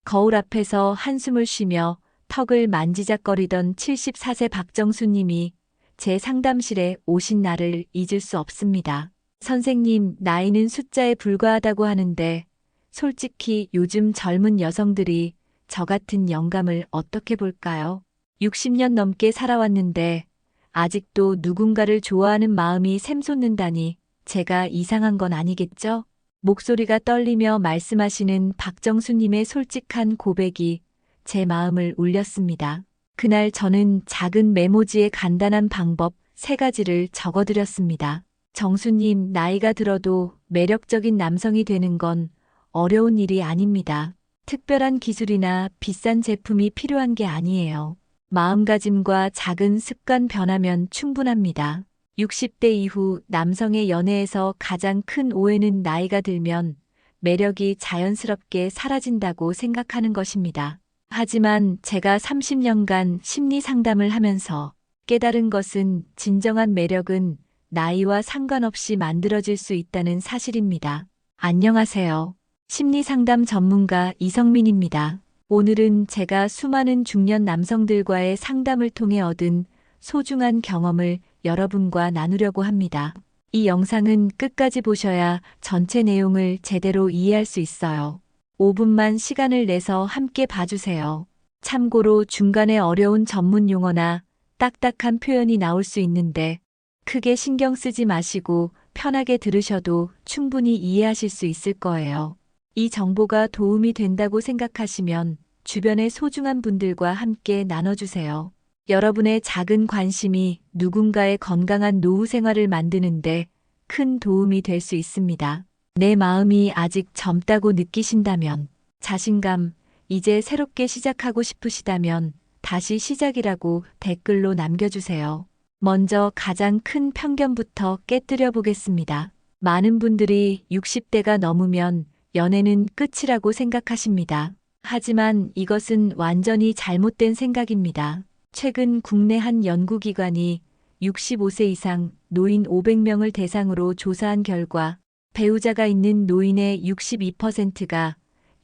거울 앞에서 한숨을 쉬며 턱을 만지작거리던 74세 박정수님이 제 상담실에 오신 날을 잊을 수 없습니다. 선생님, 나이는 숫자에 불과하다고 하는데 솔직히 요즘 젊은 여성들이 저 같은 영감을 어떻게 볼까요? 60년 넘게 살아왔는데 아직도 누군가를 좋아하는 마음이 샘솟는다니 제가 이상한 건 아니겠죠? 목소리가 떨리며 말씀하시는 박정수님의 솔직한 고백이 제 마음을 울렸습니다. 그날 저는 작은 메모지에 간단한 방법 3가지를 적어드렸습니다. 정수님, 나이가 들어도 매력적인 남성이 되는 건 어려운 일이 아닙니다. 특별한 기술이나 비싼 제품이 필요한 게 아니에요. 마음가짐과 작은 습관 변하면 충분합니다. 60대 이후 남성의 연애에서 가장 큰 오해는 나이가 들면 매력이 자연스럽게 사라진다고 생각하는 것입니다. 하지만 제가 30년간 심리 상담을 하면서 깨달은 것은 진정한 매력은 나이와 상관없이 만들어질 수 있다는 사실입니다. 안녕하세요. 심리 상담 전문가 이성민입니다. 오늘은 제가 수많은 중년 남성들과의 상담을 통해 얻은 소중한 경험을 여러분과 나누려고 합니다. 이 영상은 끝까지 보셔야 전체 내용을 제대로 이해할 수 있어요. 5분만 시간을 내서 함께 봐주세요. 참고로 중간에 어려운 전문 용어나 딱딱한 표현이 나올 수 있는데 크게 신경 쓰지 마시고 편하게 들으셔도 충분히 이해하실 수 있을 거예요. 이 정보가 도움이 된다고 생각하시면 주변의 소중한 분들과 함께 나눠주세요. 여러분의 작은 관심이 누군가의 건강한 노후 생활을 만드는데 큰 도움이 될 수 있습니다. 내 마음이 아직 젊다고 느끼신다면, 자신감, 이제 새롭게 시작하고 싶으시다면 다시 시작이라고 댓글로 남겨주세요. 먼저 가장 큰 편견부터 깨뜨려 보겠습니다. 많은 분들이 60대가 넘으면 연애는 끝이라고 생각하십니다. 하지만 이것은 완전히 잘못된 생각입니다. 최근 국내 한 연구기관이 65세 이상 노인 500명을 대상으로 조사한 결과 배우자가 있는 노인의 62%가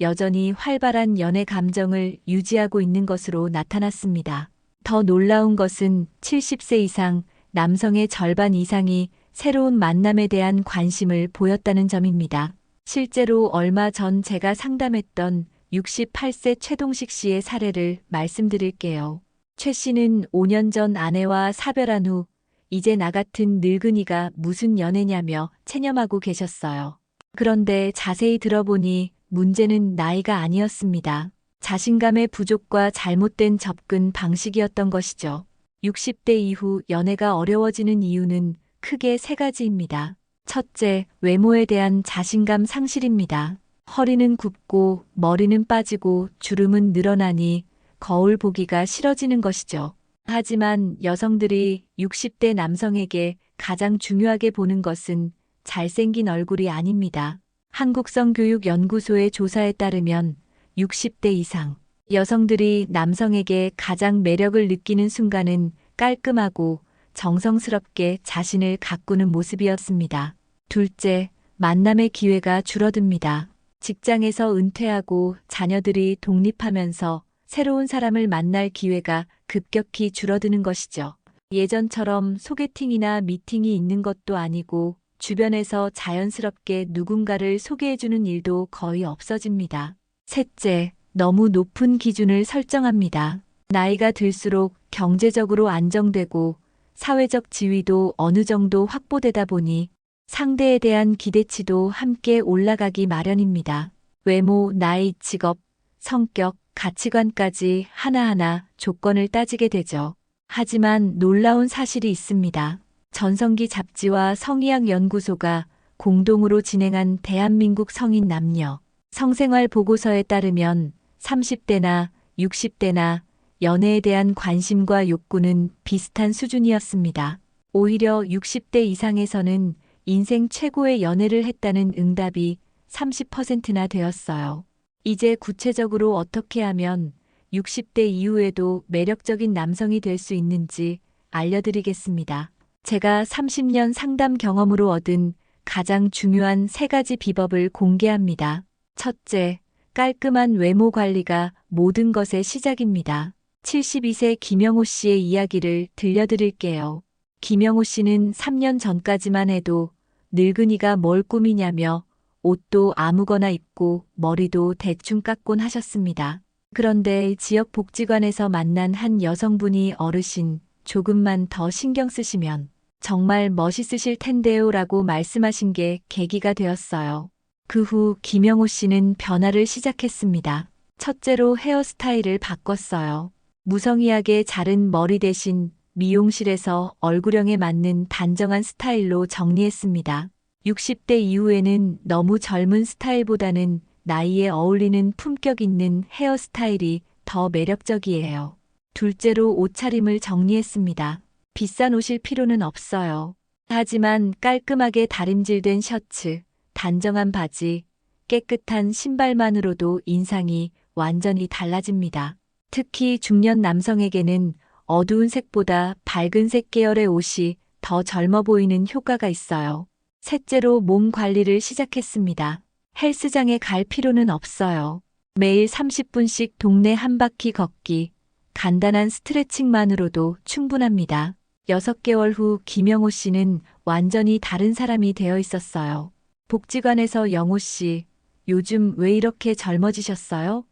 여전히 활발한 연애 감정을 유지하고 있는 것으로 나타났습니다. 더 놀라운 것은 70세 이상 남성의 절반 이상이 새로운 만남에 대한 관심을 보였다는 점입니다. 실제로 얼마 전 제가 상담했던 68세 최동식 씨의 사례를 말씀드릴게요. 최 씨는 5년 전 아내와 사별한 후 이제 나 같은 늙은이가 무슨 연애냐며 체념하고 계셨어요. 그런데 자세히 들어보니 문제는 나이가 아니었습니다. 자신감의 부족과 잘못된 접근 방식이었던 것이죠. 60대 이후 연애가 어려워지는 이유는 크게 3가지입니다. 첫째, 외모에 대한 자신감 상실입니다. 허리는 굽고 머리는 빠지고 주름은 늘어나니 거울 보기가 싫어지는 것이죠. 하지만 여성들이 60대 남성에게 가장 중요하게 보는 것은 잘생긴 얼굴이 아닙니다. 한국성교육연구소의 조사에 따르면 60대 이상 여성들이 남성에게 가장 매력을 느끼는 순간은 깔끔하고 정성스럽게 자신을 가꾸는 모습이었습니다. 둘째, 만남의 기회가 줄어듭니다. 직장에서 은퇴하고 자녀들이 독립하면서 새로운 사람을 만날 기회가 급격히 줄어드는 것이죠. 예전처럼 소개팅이나 미팅이 있는 것도 아니고 주변에서 자연스럽게 누군가를 소개해주는 일도 거의 없어집니다. 셋째, 너무 높은 기준을 설정합니다. 나이가 들수록 경제적으로 안정되고 사회적 지위도 어느 정도 확보되다 보니 상대에 대한 기대치도 함께 올라가기 마련입니다. 외모, 나이, 직업, 성격, 가치관까지 하나하나 조건을 따지게 되죠. 하지만 놀라운 사실이 있습니다. 전성기 잡지와 성의학 연구소가 공동으로 진행한 대한민국 성인 남녀 성생활 보고서에 따르면 30대나 60대나 연애에 대한 관심과 욕구는 비슷한 수준이었습니다. 오히려 60대 이상에서는 인생 최고의 연애를 했다는 응답이 30%나 되었어요. 이제 구체적으로 어떻게 하면 60대 이후에도 매력적인 남성이 될 수 있는지 알려드리겠습니다. 제가 30년 상담 경험으로 얻은 가장 중요한 3가지 비법을 공개합니다. 첫째, 깔끔한 외모 관리가 모든 것의 시작입니다. 72세 김영호 씨의 이야기를 들려드릴게요. 김영호 씨는 3년 전까지만 해도 늙은이가 뭘 꾸미냐며 옷도 아무거나 입고 머리도 대충 깎곤 하셨습니다. 그런데 지역 복지관에서 만난 한 여성분이 어르신, 조금만 더 신경 쓰시면 정말 멋있으실 텐데요 라고 말씀하신 게 계기가 되었어요. 그 후 김영호 씨는 변화를 시작했습니다. 첫째로 헤어스타일을 바꿨어요. 무성의하게 자른 머리 대신 미용실에서 얼굴형에 맞는 단정한 스타일로 정리했습니다. 60대 이후에는 너무 젊은 스타일보다는 나이에 어울리는 품격 있는 헤어스타일이 더 매력적이에요. 둘째로 옷차림을 정리했습니다. 비싼 옷일 필요는 없어요. 하지만 깔끔하게 다림질된 셔츠, 단정한 바지, 깨끗한 신발만으로도 인상이 완전히 달라집니다. 특히 중년 남성에게는 어두운 색보다 밝은 색 계열의 옷이 더 젊어 보이는 효과가 있어요. 셋째로 몸 관리를 시작했습니다. 헬스장에 갈 필요는 없어요. 매일 30분씩 동네 한 바퀴 걷기, 간단한 스트레칭만으로도 충분합니다. 6개월 후 김영호 씨는 완전히 다른 사람이 되어 있었어요. 복지관에서 영호 씨, 요즘 왜 이렇게 젊어지셨어요?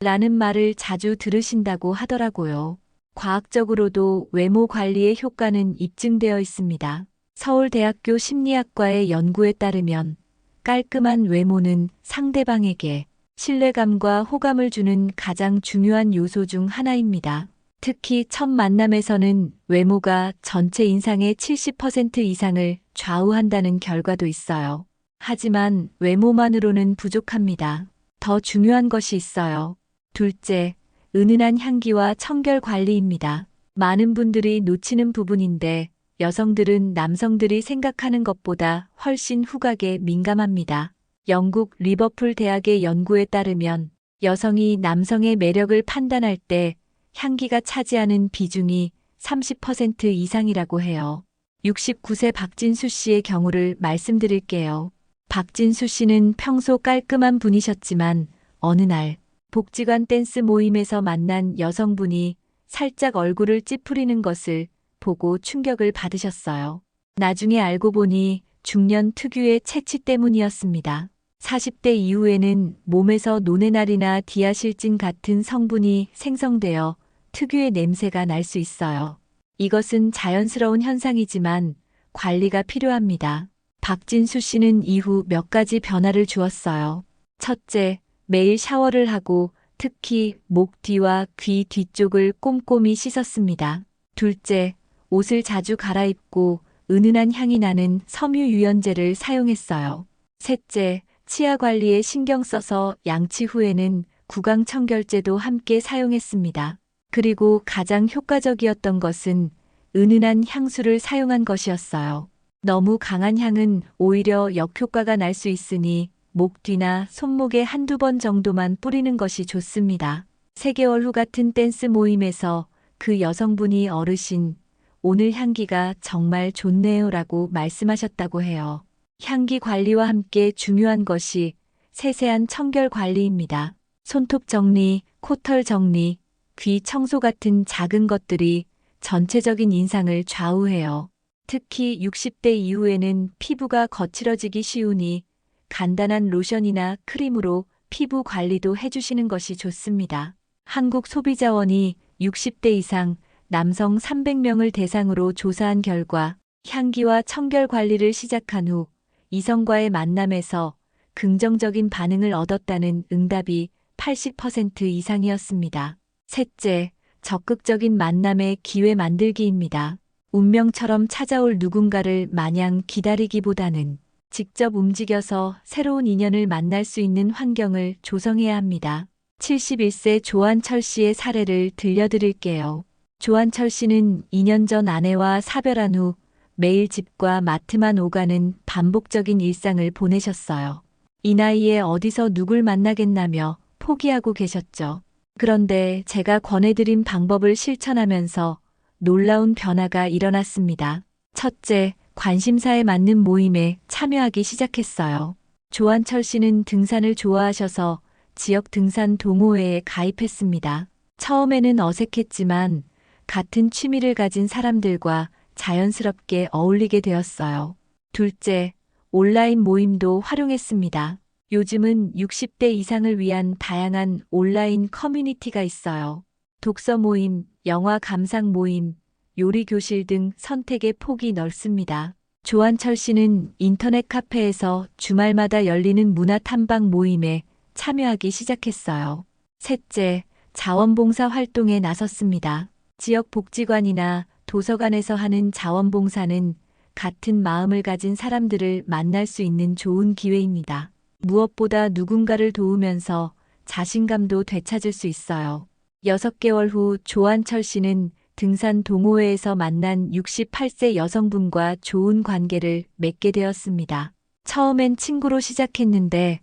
라는 말을 자주 들으신다고 하더라고요. 과학적으로도 외모 관리의 효과는 입증되어 있습니다. 서울대학교 심리학과의 연구에 따르면 깔끔한 외모는 상대방에게 신뢰감과 호감을 주는 가장 중요한 요소 중 하나입니다. 특히 첫 만남에서는 외모가 전체 인상의 70% 이상을 좌우한다는 결과도 있어요. 하지만 외모만으로는 부족합니다. 더 중요한 것이 있어요. 둘째, 은은한 향기와 청결 관리입니다. 많은 분들이 놓치는 부분인데 여성들은 남성들이 생각하는 것보다 훨씬 후각에 민감합니다. 영국 리버풀 대학의 연구에 따르면 여성이 남성의 매력을 판단할 때 향기가 차지하는 비중이 30% 이상이라고 해요. 69세 박진수 씨의 경우를 말씀드릴게요. 박진수 씨는 평소 깔끔한 분이셨지만 어느 날 복지관 댄스 모임에서 만난 여성분이 살짝 얼굴을 찌푸리는 것을 보고 충격을 받으셨어요. 나중에 알고 보니 중년 특유의 체취 때문이었습니다. 40대 이후에는 몸에서 노네날이나 디아실진 같은 성분이 생성되어 특유의 냄새가 날 수 있어요. 이것은 자연스러운 현상이지만 관리가 필요합니다. 박진수 씨는 이후 몇 가지 변화를 주었어요. 첫째, 매일 샤워를 하고 특히 목 뒤와 귀 뒤쪽을 꼼꼼히 씻었습니다. 둘째, 옷을 자주 갈아입고 은은한 향이 나는 섬유 유연제를 사용했어요. 셋째, 치아 관리에 신경 써서 양치 후에는 구강청결제도 함께 사용했습니다. 그리고 가장 효과적이었던 것은 은은한 향수를 사용한 것이었어요. 너무 강한 향은 오히려 역효과가 날 수 있으니 목 뒤나 손목에 한두 번 정도만 뿌리는 것이 좋습니다. 3개월 후 같은 댄스 모임에서 그 여성분이 어르신, 오늘 향기가 정말 좋네요 라고 말씀하셨다고 해요. 향기 관리와 함께 중요한 것이 세세한 청결 관리입니다. 손톱 정리, 코털 정리, 귀 청소 같은 작은 것들이 전체적인 인상을 좌우해요. 특히 60대 이후에는 피부가 거칠어지기 쉬우니 간단한 로션이나 크림으로 피부 관리도 해주시는 것이 좋습니다. 한국소비자원이 60대 이상 남성 300명을 대상으로 조사한 결과 향기와 청결 관리를 시작한 후 이성과의 만남에서 긍정적인 반응을 얻었다는 응답이 80% 이상이었습니다. 셋째, 적극적인 만남의 기회 만들기입니다. 운명처럼 찾아올 누군가를 마냥 기다리기보다는 직접 움직여서 새로운 인연을 만날 수 있는 환경을 조성해야 합니다. 71세 조한철 씨의 사례를 들려드릴게요. 조한철 씨는 2년 전 아내와 사별한 후 매일 집과 마트만 오가는 반복적인 일상을 보내셨어요. 이 나이에 어디서 누굴 만나겠나며 포기하고 계셨죠. 그런데 제가 권해드린 방법을 실천하면서 놀라운 변화가 일어났습니다. 첫째, 관심사에 맞는 모임에 참여하기 시작했어요. 조한철 씨는 등산을 좋아하셔서 지역 등산 동호회에 가입했습니다. 처음에는 어색했지만 같은 취미를 가진 사람들과 자연스럽게 어울리게 되었어요. 둘째, 온라인 모임도 활용했습니다. 요즘은 60대 이상을 위한 다양한 온라인 커뮤니티가 있어요. 독서 모임, 영화 감상 모임, 요리 교실 등 선택의 폭이 넓습니다. 조한철 씨는 인터넷 카페에서 주말마다 열리는 문화 탐방 모임에 참여하기 시작했어요. 셋째, 자원봉사 활동에 나섰습니다. 지역 복지관이나 도서관에서 하는 자원봉사는 같은 마음을 가진 사람들을 만날 수 있는 좋은 기회입니다. 무엇보다 누군가를 도우면서 자신감도 되찾을 수 있어요. 6개월 후 조한철 씨는 등산 동호회에서 만난 68세 여성분과 좋은 관계를 맺게 되었습니다. 처음엔 친구로 시작했는데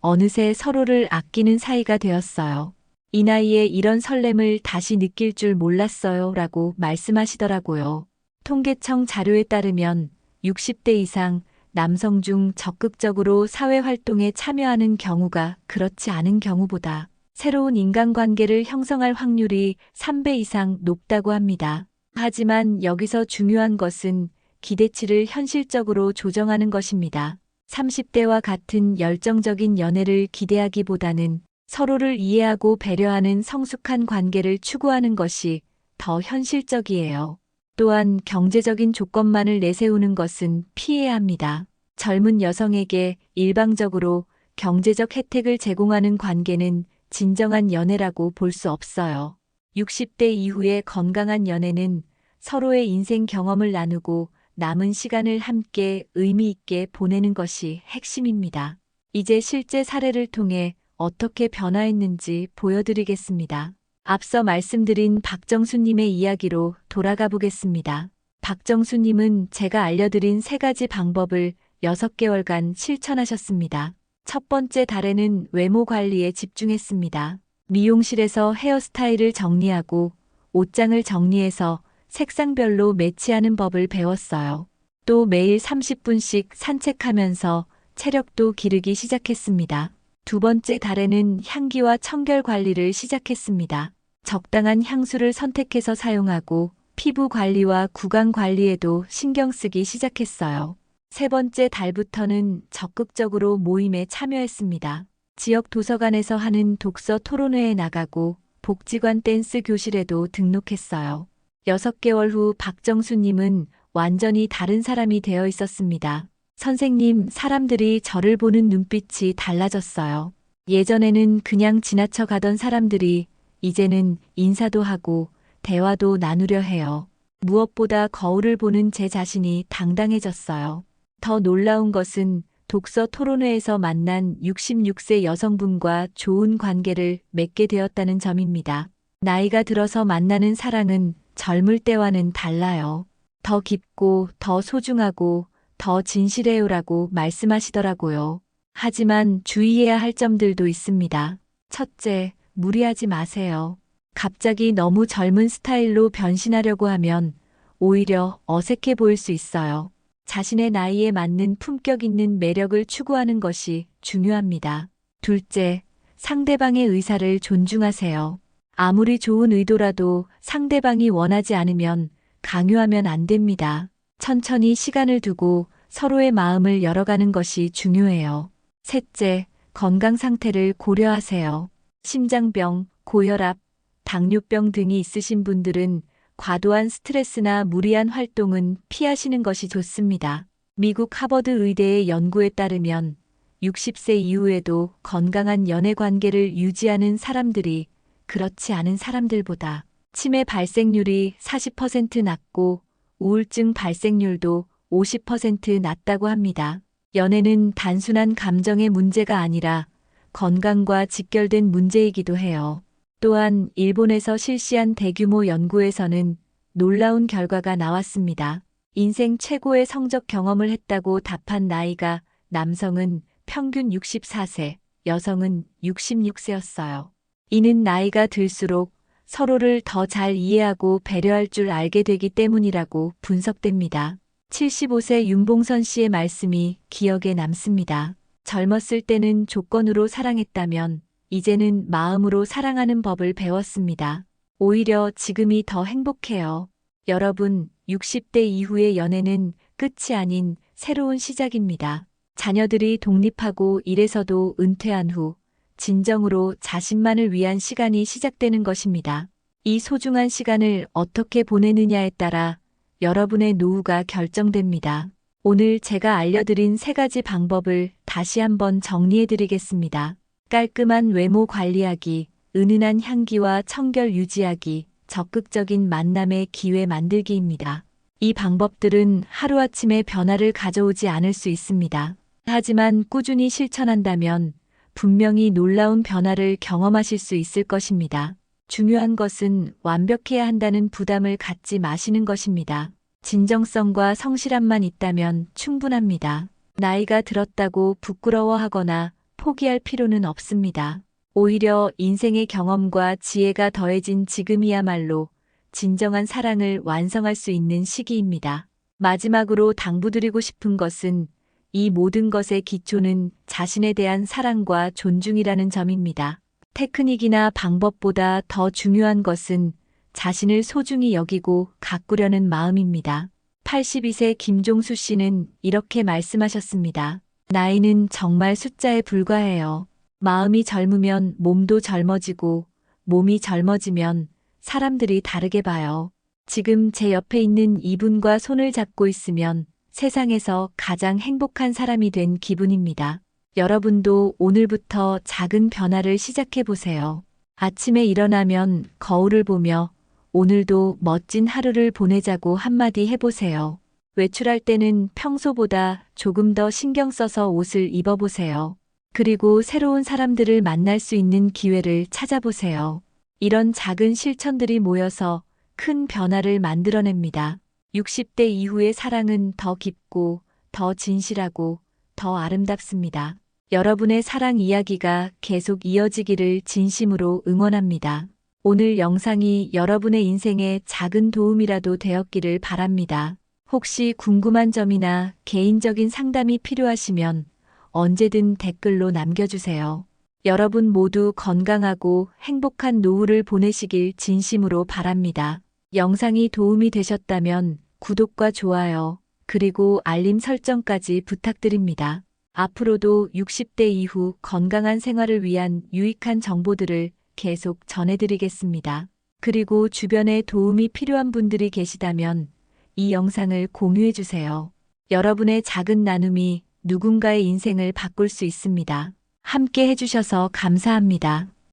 어느새 서로를 아끼는 사이가 되었어요. 이 나이에 이런 설렘을 다시 느낄 줄 몰랐어요 라고 말씀하시더라고요. 통계청 자료에 따르면 60대 이상 남성 중 적극적으로 사회활동에 참여하는 경우가 그렇지 않은 경우보다 새로운 인간관계를 형성할 확률이 3배 이상 높다고 합니다. 하지만 여기서 중요한 것은 기대치를 현실적으로 조정하는 것입니다. 30대와 같은 열정적인 연애를 기대하기보다는 서로를 이해하고 배려하는 성숙한 관계를 추구하는 것이 더 현실적이에요. 또한 경제적인 조건만을 내세우는 것은 피해야 합니다. 젊은 여성에게 일방적으로 경제적 혜택을 제공하는 관계는 진정한 연애라고 볼 수 없어요. 60대 이후의 건강한 연애는 서로의 인생 경험을 나누고 남은 시간을 함께 의미 있게 보내는 것이 핵심입니다. 이제 실제 사례를 통해 어떻게 변화했는지 보여드리겠습니다. 앞서 말씀드린 박정수님의 이야기로 돌아가 보겠습니다. 박정수님은 제가 알려드린 3가지 방법을 6개월간 실천하셨습니다. 첫 번째 달에는 외모 관리에 집중했습니다. 미용실에서 헤어스타일을 정리하고 옷장을 정리해서 색상별로 매치하는 법을 배웠어요. 또 매일 30분씩 산책하면서 체력도 기르기 시작했습니다. 두 번째 달에는 향기와 청결 관리를 시작했습니다. 적당한 향수를 선택해서 사용하고 피부 관리와 구강 관리에도 신경 쓰기 시작했어요. 세 번째 달부터는 적극적으로 모임에 참여했습니다. 지역 도서관에서 하는 독서 토론회에 나가고 복지관 댄스 교실에도 등록했어요. 6개월 후 박정수님은 완전히 다른 사람이 되어 있었습니다. 선생님, 사람들이 저를 보는 눈빛이 달라졌어요. 예전에는 그냥 지나쳐 가던 사람들이 이제는 인사도 하고 대화도 나누려 해요. 무엇보다 거울을 보는 제 자신이 당당해졌어요. 더 놀라운 것은 독서 토론회에서 만난 66세 여성분과 좋은 관계를 맺게 되었다는 점입니다. 나이가 들어서 만나는 사랑은 젊을 때와는 달라요. 더 깊고 더 소중하고 더 진실해요라고 말씀하시더라고요. 하지만 주의해야 할 점들도 있습니다. 첫째, 무리하지 마세요. 갑자기 너무 젊은 스타일로 변신하려고 하면 오히려 어색해 보일 수 있어요. 자신의 나이에 맞는 품격 있는 매력을 추구하는 것이 중요합니다. 둘째, 상대방의 의사를 존중하세요. 아무리 좋은 의도라도 상대방이 원하지 않으면 강요하면 안 됩니다. 천천히 시간을 두고 서로의 마음을 열어가는 것이 중요해요. 셋째, 건강 상태를 고려하세요. 심장병, 고혈압, 당뇨병 등이 있으신 분들은 과도한 스트레스나 무리한 활동은 피하시는 것이 좋습니다. 미국 하버드 의대의 연구에 따르면 60세 이후에도 건강한 연애 관계를 유지하는 사람들이 그렇지 않은 사람들보다 치매 발생률이 40% 낮고 우울증 발생률도 50% 낮다고 합니다. 연애는 단순한 감정의 문제가 아니라 건강과 직결된 문제이기도 해요. 또한 일본에서 실시한 대규모 연구에서는 놀라운 결과가 나왔습니다. 인생 최고의 성적 경험을 했다고 답한 나이가 남성은 평균 64세, 여성은 66세였어요. 이는 나이가 들수록 서로를 더 잘 이해하고 배려할 줄 알게 되기 때문이라고 분석됩니다. 75세 윤봉선 씨의 말씀이 기억에 남습니다. 젊었을 때는 조건으로 사랑했다면 이제는 마음으로 사랑하는 법을 배웠습니다. 오히려 지금이 더 행복해요. 여러분, 60대 이후의 연애는 끝이 아닌 새로운 시작입니다. 자녀들이 독립하고 일에서도 은퇴한 후 진정으로 자신만을 위한 시간이 시작되는 것입니다. 이 소중한 시간을 어떻게 보내느냐에 따라 여러분의 노후가 결정됩니다. 오늘 제가 알려드린 3가지 방법을 다시 한번 정리해드리겠습니다. 깔끔한 외모 관리하기, 은은한 향기와 청결 유지하기, 적극적인 만남의 기회 만들기입니다. 이 방법들은 하루아침에 변화를 가져오지 않을 수 있습니다. 하지만 꾸준히 실천한다면 분명히 놀라운 변화를 경험하실 수 있을 것입니다. 중요한 것은 완벽해야 한다는 부담을 갖지 마시는 것입니다. 진정성과 성실함만 있다면 충분합니다. 나이가 들었다고 부끄러워하거나 포기할 필요는 없습니다. 오히려 인생의 경험과 지혜가 더해진 지금이야말로 진정한 사랑을 완성할 수 있는 시기입니다. 마지막으로 당부드리고 싶은 것은 이 모든 것의 기초는 자신에 대한 사랑과 존중이라는 점입니다. 테크닉이나 방법보다 더 중요한 것은 자신을 소중히 여기고 가꾸려는 마음입니다. 82세 김종수 씨는 이렇게 말씀하셨습니다. 나이는 정말 숫자에 불과해요. 마음이 젊으면 몸도 젊어지고 몸이 젊어지면 사람들이 다르게 봐요. 지금 제 옆에 있는 이분과 손을 잡고 있으면 세상에서 가장 행복한 사람이 된 기분입니다. 여러분도 오늘부터 작은 변화를 시작해 보세요. 아침에 일어나면 거울을 보며 오늘도 멋진 하루를 보내자고 한마디 해보세요. 외출할 때는 평소보다 조금 더 신경 써서 옷을 입어보세요. 그리고 새로운 사람들을 만날 수 있는 기회를 찾아보세요. 이런 작은 실천들이 모여서 큰 변화를 만들어냅니다. 60대 이후의 사랑은 더 깊고 더 진실하고 더 아름답습니다. 여러분의 사랑 이야기가 계속 이어지기를 진심으로 응원합니다. 오늘 영상이 여러분의 인생에 작은 도움이라도 되었기를 바랍니다. 혹시 궁금한 점이나 개인적인 상담이 필요하시면 언제든 댓글로 남겨주세요. 여러분 모두 건강하고 행복한 노후를 보내시길 진심으로 바랍니다. 영상이 도움이 되셨다면 구독과 좋아요, 그리고 알림 설정까지 부탁드립니다. 앞으로도 60대 이후 건강한 생활을 위한 유익한 정보들을 계속 전해드리겠습니다. 그리고 주변에 도움이 필요한 분들이 계시다면 이 영상을 공유해주세요. 여러분의 작은 나눔이 누군가의 인생을 바꿀 수 있습니다. 함께 해주셔서 감사합니다.